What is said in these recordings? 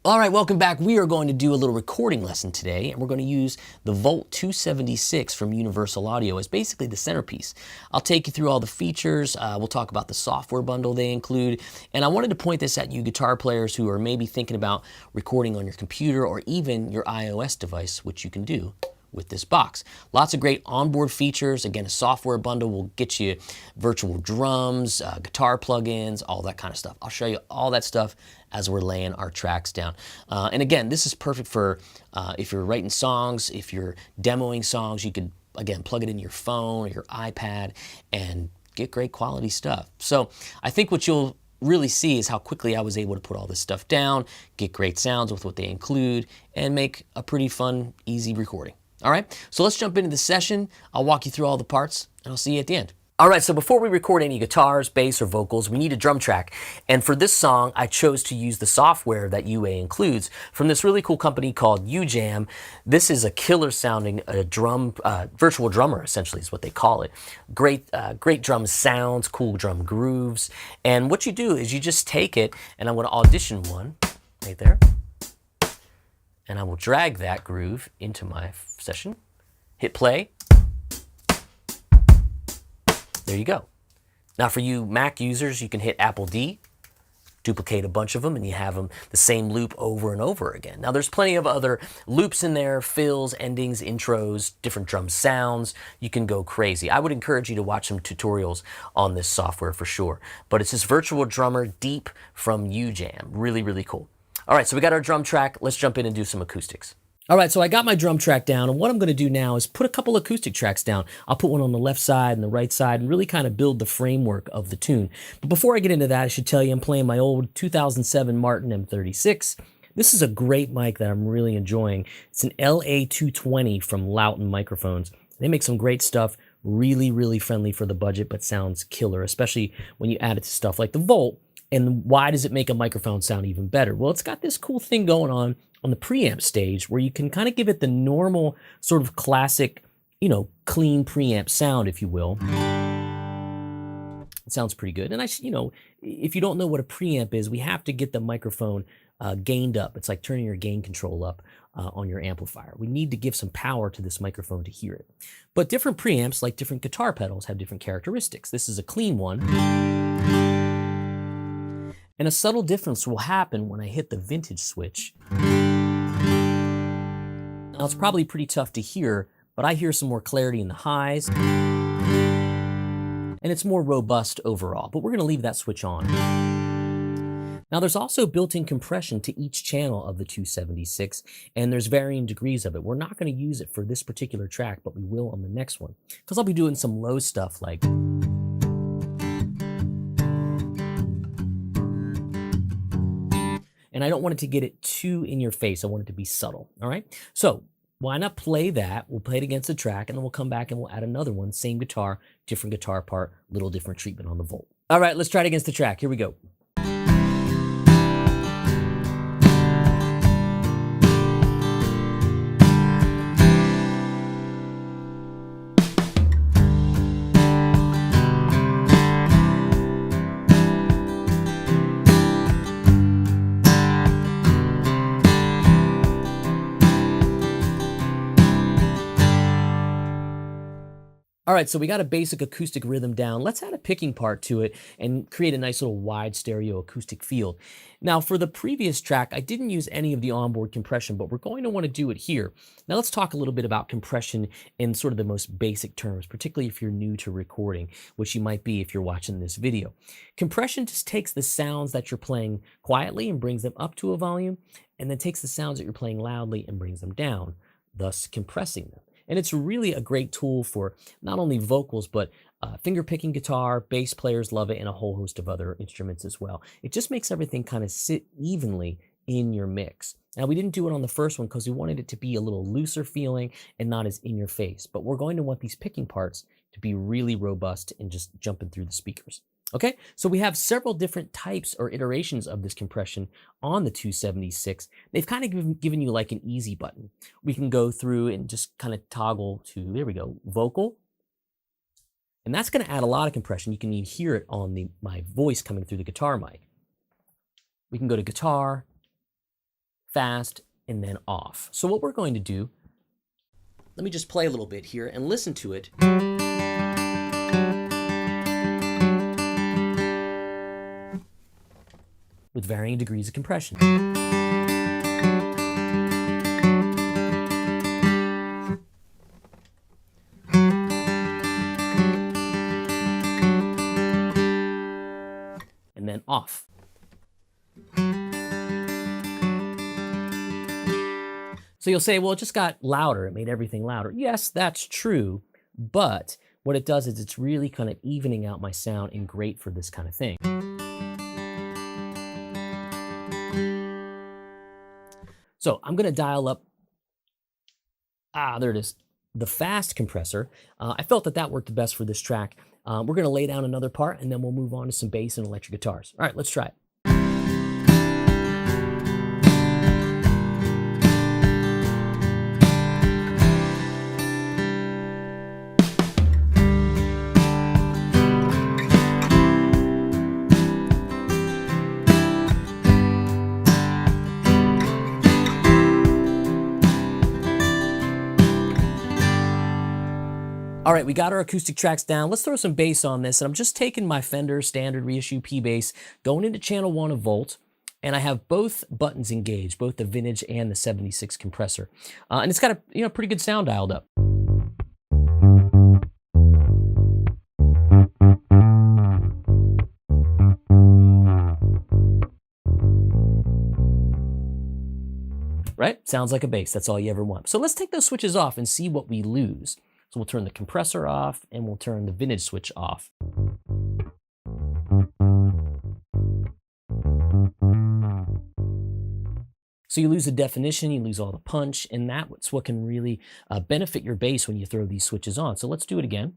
All right, welcome back. We are going to do a little recording lesson today, and we're going to use the Volt 276 from Universal Audio as basically the centerpiece. I'll take you through all the features. We'll talk about the software bundle they include, and I wanted to point this at you guitar players who are maybe thinking about recording on your computer or even your iOS device, which you can do with this box. Lots of great onboard features. Again, a software bundle will get you virtual drums, guitar plugins, all that kind of stuff. I'll show you all that stuff as we're laying our tracks down. And again, this is perfect for if you're writing songs, if you're demoing songs, you could, again, plug it in your phone or your iPad and get great quality stuff. So I think what you'll really see is how quickly I was able to put all this stuff down, get great sounds with what they include, and make a pretty fun, easy recording. All right, so let's jump into the session. I'll walk you through all the parts, and I'll see you at the end. All right, so before we record any guitars, bass, or vocals, we need a drum track. And for this song, I chose to use the software that UA includes from this really cool company called UJam. This is a killer sounding virtual drummer, essentially is what they call it. Great drum sounds, cool drum grooves. And what you do is you just take it, and I'm gonna audition one right there. And I will drag that groove into my session, hit play. There you go. Now for you Mac users, you can hit Apple D, duplicate a bunch of them, and you have them the same loop over and over again. Now there's plenty of other loops in there, fills, endings, intros, different drum sounds. You can go crazy. I would encourage you to watch some tutorials on this software for sure. But it's this virtual drummer Deep from UJam. Really, really cool. All right, so we got our drum track. Let's jump in and do some acoustics. All right, so I got my drum track down, and what I'm gonna do now is put a couple acoustic tracks down. I'll put one on the left side and the right side and really kind of build the framework of the tune. But before I get into that, I should tell you I'm playing my old 2007 Martin M36. This is a great mic that I'm really enjoying. It's an LA220 from Loughton Microphones. They make some great stuff, really, really friendly for the budget, but sounds killer, especially when you add it to stuff like the Volt. And why does it make a microphone sound even better? Well, it's got this cool thing going on the preamp stage where you can kind of give it the normal sort of classic, clean preamp sound, if you will. It sounds pretty good. And if you don't know what a preamp is, we have to get the microphone gained up. It's like turning your gain control up on your amplifier. We need to give some power to this microphone to hear it. But different preamps, like different guitar pedals, have different characteristics. This is a clean one. And a subtle difference will happen when I hit the vintage switch. Now it's probably pretty tough to hear, but I hear some more clarity in the highs. And it's more robust overall, but we're gonna leave that switch on. Now there's also built-in compression to each channel of the 276, and there's varying degrees of it. We're not gonna use it for this particular track, but we will on the next one, because I'll be doing some low stuff like and I don't want it to get it too in your face. I want it to be subtle, all right? So why not play that? We'll play it against the track, and then we'll come back and we'll add another one, same guitar, different guitar part, little different treatment on the Volt. All right, let's try it against the track. Here we go. All right, so we got a basic acoustic rhythm down. Let's add a picking part to it and create a nice little wide stereo acoustic field. Now, for the previous track, I didn't use any of the onboard compression, but we're going to want to do it here. Now, let's talk a little bit about compression in sort of the most basic terms, particularly if you're new to recording, which you might be if you're watching this video. Compression just takes the sounds that you're playing quietly and brings them up to a volume, and then takes the sounds that you're playing loudly and brings them down, thus compressing them. And it's really a great tool for not only vocals, but finger picking guitar, bass players love it, and a whole host of other instruments as well. It just makes everything kind of sit evenly in your mix. Now, we didn't do it on the first one because we wanted it to be a little looser feeling and not as in your face, but we're going to want these picking parts to be really robust and just jumping through the speakers. Okay, so we have several different types or iterations of this compression on the 276. They've kind of given you like an easy button. We can go through and just kind of toggle to, there we go, vocal. And that's going to add a lot of compression. You can even hear it on my voice coming through the guitar mic. We can go to guitar, fast, and then off. So what we're going to do, let me just play a little bit here and listen to it. With varying degrees of compression. And then off. So you'll say, well, it just got louder. It made everything louder. Yes, that's true. But what it does is it's really kind of evening out my sound and great for this kind of thing. So I'm going to dial up, there it is, the fast compressor. I felt that that worked the best for this track. We're going to lay down another part, and then we'll move on to some bass and electric guitars. All right, let's try it. All right, we got our acoustic tracks down. Let's throw some bass on this. And I'm just taking my Fender standard reissue P bass, going into channel 1 of Volt, and I have both buttons engaged, both the vintage and the 76 compressor. And it's got a pretty good sound dialed up. Right? Sounds like a bass. That's all you ever want. So let's take those switches off and see what we lose. So we'll turn the compressor off and we'll turn the vintage switch off. So you lose the definition, you lose all the punch, and that's what can really benefit your bass when you throw these switches on. So let's do it again.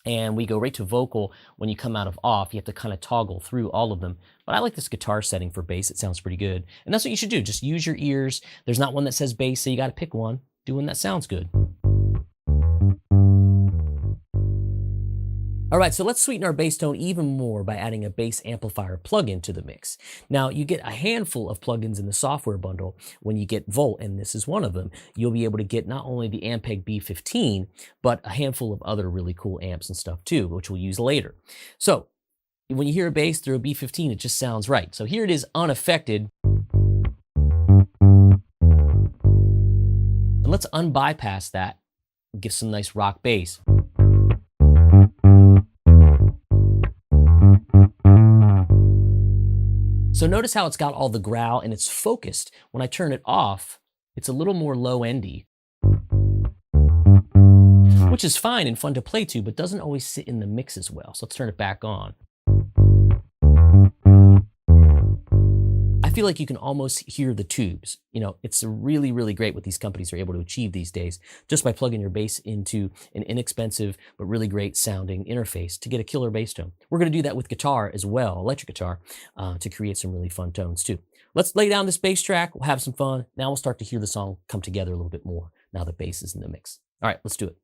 And we go right to vocal. When you come out of off, you have to kind of toggle through all of them. But I like this guitar setting for bass. It sounds pretty good. And that's what you should do. Just use your ears. There's not one that says bass, so you got to pick one. Do one that sounds good. All right, so let's sweeten our bass tone even more by adding a bass amplifier plugin to the mix. Now, you get a handful of plugins in the software bundle when you get Volt, and this is one of them. You'll be able to get not only the Ampeg B15, but a handful of other really cool amps and stuff too, which we'll use later. So, when you hear a bass through a B15, it just sounds right. So here it is unaffected. And let's unbypass that and give some nice rock bass. So notice how it's got all the growl and it's focused. When I turn it off, it's a little more low-endy, which is fine and fun to play to, but doesn't always sit in the mix as well. So let's turn it back on. I feel like you can almost hear the tubes. You know, it's really, really great what these companies are able to achieve these days just by plugging your bass into an inexpensive but really great sounding interface to get a killer bass tone. We're going to do that with guitar as well, electric guitar, to create some really fun tones too. Let's lay down this bass track. We'll have some fun. Now we'll start to hear the song come together a little bit more now that bass is in the mix. All right, let's do it.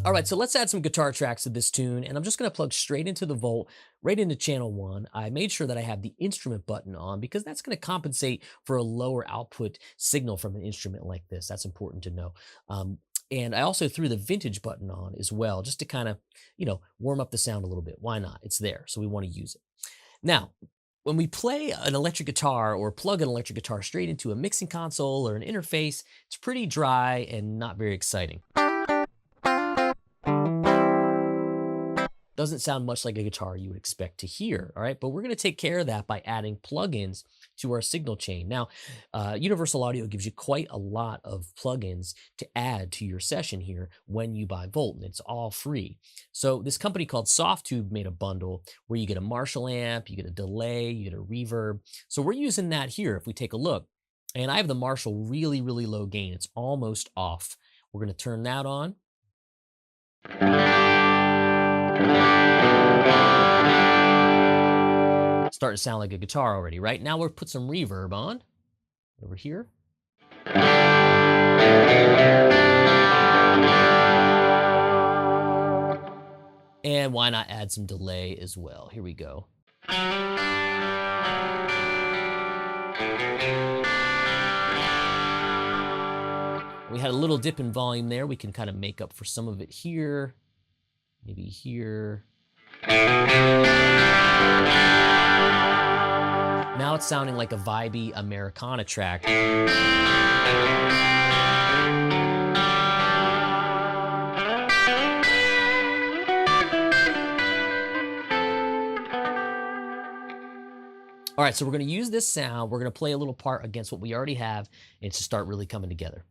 All right, so let's add some guitar tracks to this tune, and I'm just gonna plug straight into the Volt, right into channel 1. I made sure that I have the instrument button on because that's gonna compensate for a lower output signal from an instrument like this. That's important to know. And I also threw the vintage button on as well, just to kind of, warm up the sound a little bit. Why not? It's there, so we wanna use it. Now, when we play an electric guitar or plug an electric guitar straight into a mixing console or an interface, it's pretty dry and not very exciting. Doesn't sound much like a guitar you would expect to hear, all right? But we're gonna take care of that by adding plugins to our signal chain. Now, Universal Audio gives you quite a lot of plugins to add to your session here when you buy Volt, and it's all free. So this company called Softtube made a bundle where you get a Marshall amp, you get a delay, you get a reverb. So we're using that here if we take a look. And I have the Marshall really, really low gain. It's almost off. We're gonna turn that on. Starting to sound like a guitar already, right? Now we'll put some reverb on over here. And why not add some delay as well? Here we go. We had a little dip in volume there. We can kind of make up for some of it here, maybe here. Now it's sounding like a vibey Americana track. All right, so we're going to use this sound. We're going to play a little part against what we already have and to start really coming together.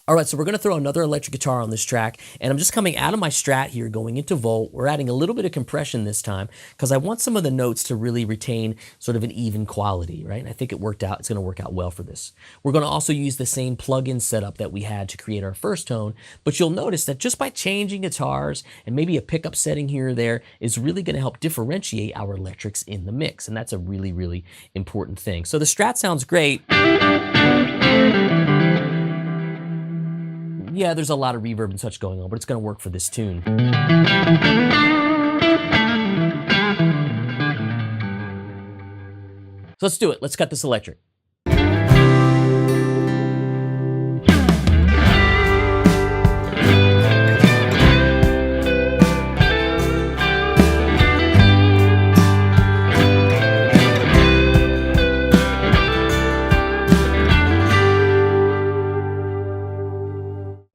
All right, so we're going to throw another electric guitar on this track, and I'm just coming out of my Strat here, going into Volt. We're adding a little bit of compression this time because I want some of the notes to really retain sort of an even quality, right? And I think it worked out. It's going to work out well for this. We're going to also use the same plug-in setup that we had to create our first tone, but you'll notice that just by changing guitars and maybe a pickup setting here or there is really going to help differentiate our electrics in the mix, and that's a really, really important thing. So the Strat sounds great. Yeah, there's a lot of reverb and such going on, but it's going to work for this tune. So let's do it. Let's cut this electric.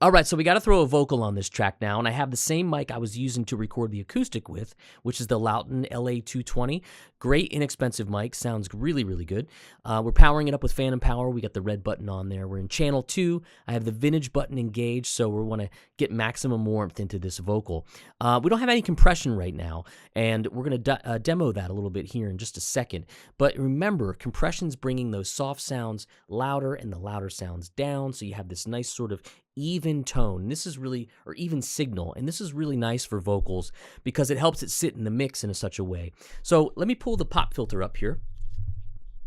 All right, so we got to throw a vocal on this track now, and I have the same mic I was using to record the acoustic with, which is the Lauten LA220. Great, inexpensive mic. Sounds really, really good. We're powering it up with Phantom Power. We got the red button on there. We're in channel 2. I have the vintage button engaged, so we want to get maximum warmth into this vocal. We don't have any compression right now, and we're going to demo that a little bit here in just a second. But remember, compression's bringing those soft sounds louder and the louder sounds down, so you have this nice sort of even tone. This is really, or even signal, and this is really nice for vocals because it helps it sit in the mix in such a way. So let me pull the pop filter up here,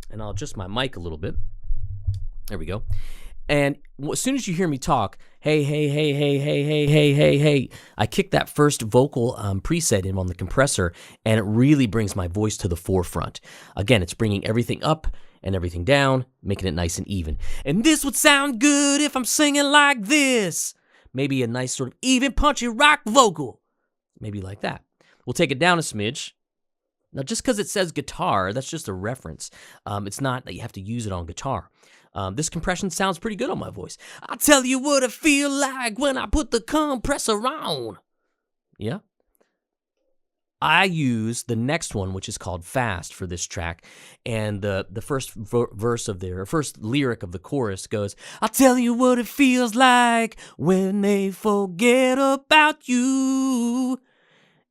and I'll adjust my mic a little bit. There we go. And as soon as you hear me talk, hey, hey, hey, hey, hey, hey, hey, hey, hey, I kick that first vocal preset in on the compressor, and it really brings my voice to the forefront. Again, it's bringing everything up and everything down, making it nice and even. And this would sound good if I'm singing like this. Maybe a nice sort of even punchy rock vocal. Maybe like that. We'll take it down a smidge. Now, just because it says guitar, that's just a reference. It's not that you have to use it on guitar. This compression sounds pretty good on my voice. I'll tell you what I feel like when I put the compressor on. Yeah? I use the next one, which is called Fast, for this track, and the first verse of their first lyric of the chorus goes, I'll tell you what it feels like when they forget about you.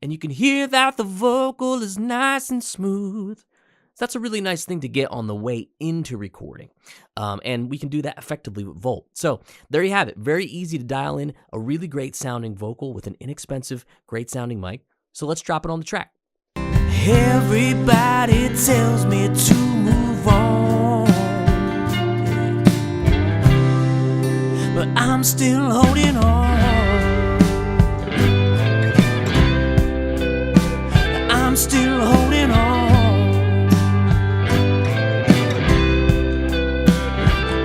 And you can hear that the vocal is nice and smooth. That's a really nice thing to get on the way into recording. And we can do that effectively with Volt. So there you have it. Very easy to dial in a really great sounding vocal with an inexpensive, great sounding mic. So let's drop it on the track. Everybody tells me to move on, but I'm still holding on. I'm still holding on.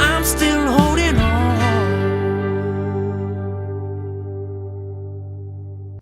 I'm still holding on.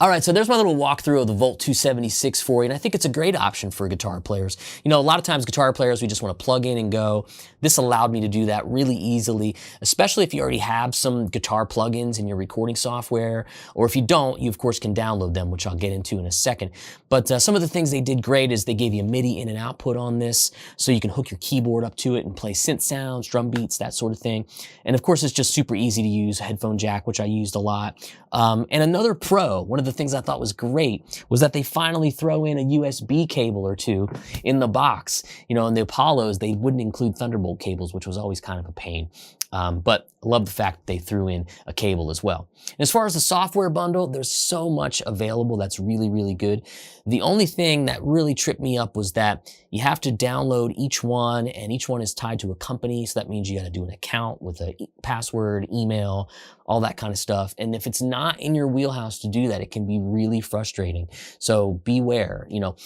All right, so there's my little walkthrough of the Volt 276 for you, and I think it's a great option for guitar players. You know, a lot of times guitar players, we just want to plug in and go. This allowed me to do that really easily, especially if you already have some guitar plugins in your recording software, or if you don't, you of course can download them, which I'll get into in a second. But some of the things they did great is they gave you a MIDI in and output on this, so you can hook your keyboard up to it and play synth sounds, drum beats, that sort of thing. And of course, it's just super easy to use, a headphone jack, which I used a lot. And another pro, one of the things I thought was great was that they finally throw in a USB cable or two in the box. You know, in the Apollos, they wouldn't include Thunderbolt cables, which was always kind of a pain. But I love the fact that they threw in a cable as well. And as far as the software bundle, there's so much available that's really, really good. The only thing that really tripped me up was that you have to download each one, and each one is tied to a company. So that means you got to do an account with a password, email, all that kind of stuff. And if it's not in your wheelhouse to do that, it can be really frustrating. So beware, you know,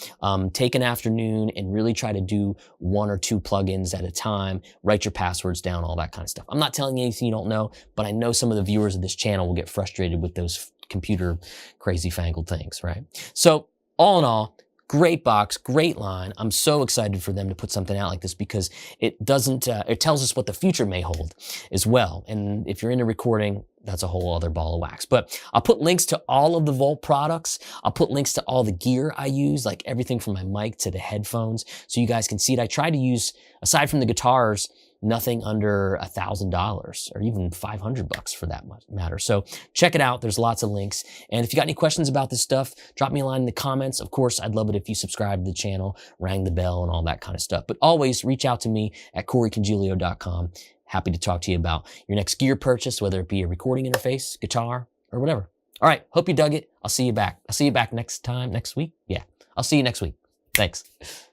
take an afternoon and really try to do 1 or 2 plugins at a time, write your passwords down, all that kind of stuff. I'm not telling you anything you don't know, but I know some of the viewers of this channel will get frustrated with those computer crazy fangled things, right? So all in all, great box, great line. I'm so excited for them to put something out like this because it doesn't, it tells us what the future may hold as well. And if you're into recording, that's a whole other ball of wax. But I'll put links to all of the Volt products. I'll put links to all the gear I use, like everything from my mic to the headphones, so you guys can see it. I try to use, aside from the guitars, nothing under $1,000 or even $500 for that matter. So check it out. There's lots of links. And if you got any questions about this stuff, drop me a line in the comments. Of course, I'd love it if you subscribe to the channel, rang the bell, and all that kind of stuff. But always reach out to me at CoreyCongilio.com. Happy to talk to you about your next gear purchase, whether it be a recording interface, guitar, or whatever. All right. Hope you dug it. I'll see you back. I'll see you back next week. Yeah. I'll see you next week. Thanks.